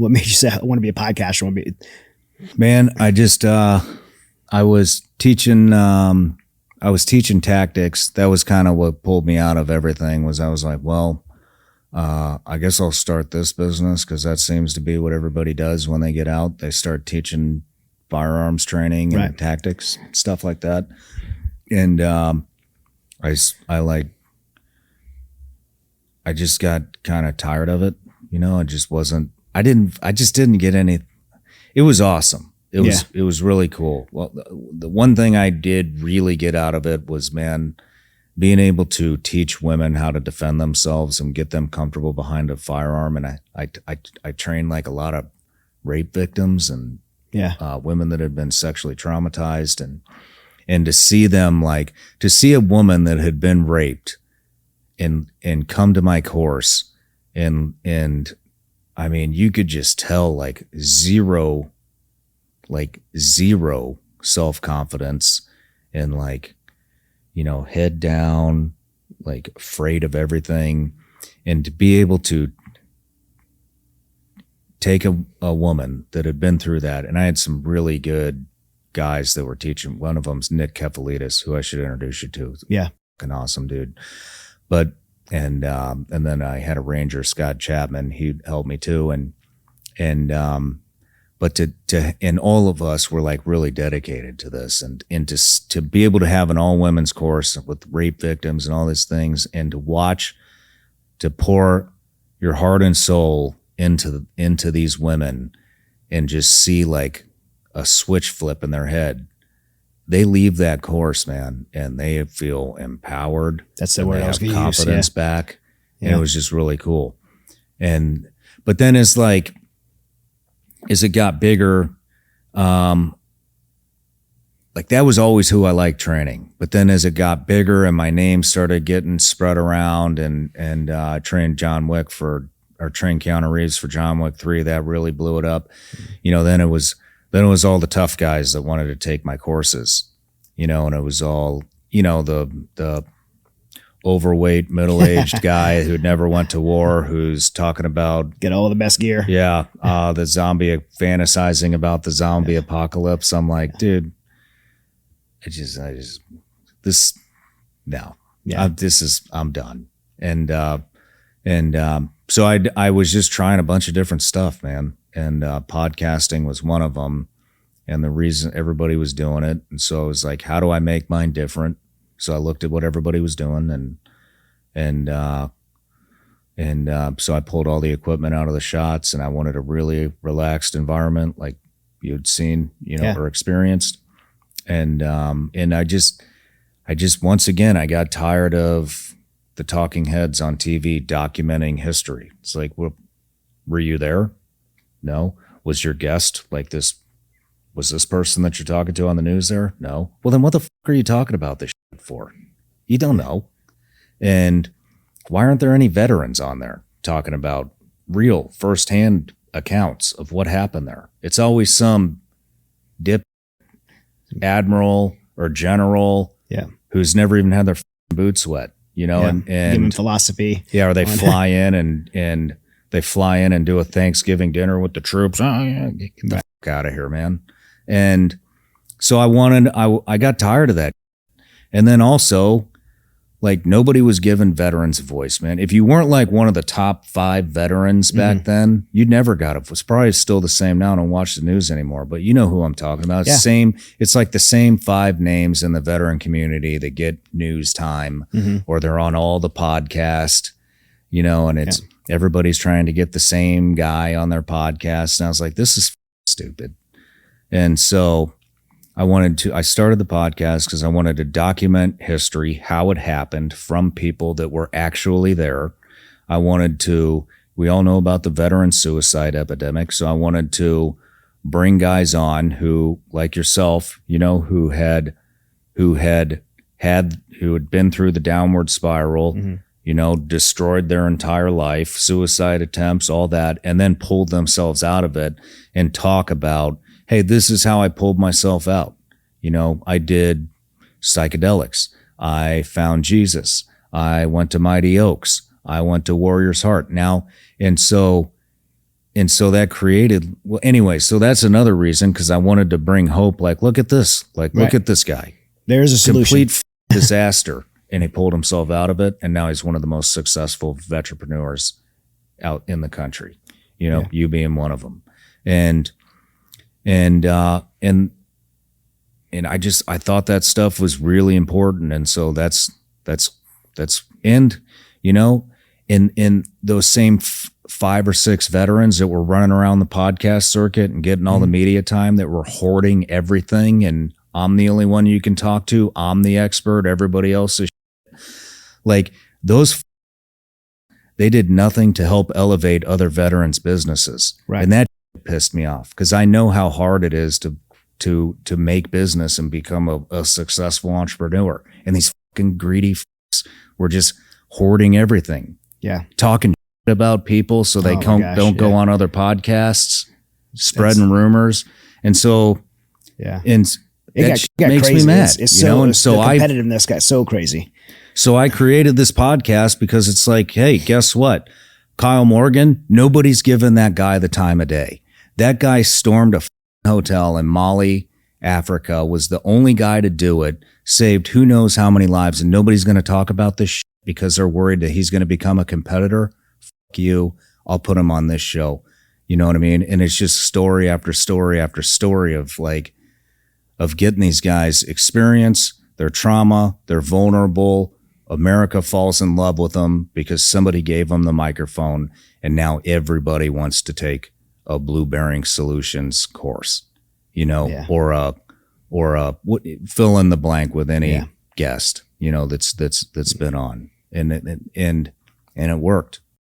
What made you say, I want to be a podcaster? Man, I just, I was teaching tactics. That was kind of what pulled me out of everything. Was I was like, well, I guess I'll start this business, because that seems to be what everybody does when they get out. They start teaching firearms training and tactics, stuff like that. And I just got kind of tired of it. I just didn't get any. It was awesome. It was really cool. Well, the one thing I did really get out of it was, man, being able to teach women how to defend themselves and get them comfortable behind a firearm. And I trained like a lot of rape victims and women that had been sexually traumatized, and to see them, like, to see a woman that had been raped and come to my course, and I mean, you could just tell like zero self-confidence, and like, head down, like afraid of everything. And to be able to take a woman that had been through that, and I had some really good guys that were teaching. One of them's Nick Kefalidis, who I should introduce you to. Yeah. Fucking awesome dude. But, and then I had a ranger, Scott Chapman. He helped me too. But and all of us were like really dedicated to this, and to be able to have an all women's course with rape victims and all these things, and to pour your heart and soul into these women, and just see like a switch flip in their head. They leave that course, man, and they feel empowered. That's the word I was going to use. Confidence back. And it was just really cool. But then it's like, as it got bigger, like that was always who I liked training. But then as it got bigger and my name started getting spread around, and I trained John Wick trained Keanu Reeves for John Wick 3, that really blew it up. Then it was all the tough guys that wanted to take my courses, and it was all, the overweight, middle-aged guy who never went to war, who's talking about get all the best gear. Yeah. The zombie, fantasizing about the zombie apocalypse. I'm like, dude, I'm done. So I was just trying a bunch of different stuff, man. And podcasting was one of them. And the reason everybody was doing it. And so I was like, how do I make mine different? So I looked at what everybody was doing, and so I pulled all the equipment out of the shots, and I wanted a really relaxed environment like you'd seen, or experienced. And I just once again, I got tired of the talking heads on TV documenting history. It's like, well, were you there? No. Was your guest like this? Was this person that you're talking to on the news there? No. Well, then what the fuck are you talking about this shit for? You don't know. And why aren't there any veterans on there talking about real firsthand accounts of what happened there? It's always some dip admiral or general who's never even had their boots wet, and giving philosophy. Yeah, or they fly in and do a Thanksgiving dinner with the troops. Oh yeah, get the fuck out of here, man. And so I got tired of that. And then also, like, nobody was giving veterans a voice, man. If you weren't like one of the top 5 veterans back then, you'd never got it. It's probably still the same now. I don't watch the news anymore, but you know who I'm talking about. It's it's like the same 5 names in the veteran community that get news time, or they're on all the podcast, and it's everybody's trying to get the same guy on their podcast. And I was like, this is stupid. And so I started the podcast because I wanted to document history, how it happened from people that were actually there. We all know about the veteran suicide epidemic. So I wanted to bring guys on who, like yourself, who had been through the downward spiral, destroyed their entire life, suicide attempts, all that, and then pulled themselves out of it, and talk about, hey, this is how I pulled myself out. I did psychedelics. I found Jesus. I went to Mighty Oaks. I went to Warrior's Heart. Now, and so so that created, well, anyway, so that's another reason, because I wanted to bring hope. Like, look at this. Like, look at this guy. There's a solution. Complete disaster. And he pulled himself out of it. And now he's one of the most successful entrepreneurs out in the country, you know, you being one of them. And I thought that stuff was really important. And so that's, and, you know, in those same 5 or 6 veterans that were running around the podcast circuit and getting all the media time, that were hoarding everything, and I'm the only one you can talk to, I'm the expert, everybody else is like, those they did nothing to help elevate other veterans' businesses. Right. And that pissed me off, because I know how hard it is to make business and become a successful entrepreneur. And these fucking greedy were just hoarding everything. Yeah. Talking about people so they don't go on other podcasts, spreading rumors. And so, and it got makes crazy. me mad. It's so, and so the competitiveness got so crazy. So I created this podcast because it's like, hey, guess what? Kyle Morgan, nobody's given that guy the time of day. That guy stormed a hotel in Mali, Africa, was the only guy to do it, saved who knows how many lives, and nobody's going to talk about this shit because they're worried that he's going to become a competitor. Fuck you. I'll put him on this show. You know what I mean? And it's just story after story after story of getting these guys experience, their trauma, they're vulnerable. America falls in love with them because somebody gave them the microphone, and now everybody wants to take a Blue Bearing Solutions course, you know, or fill in the blank with any guest, you know, that's been on, and it worked.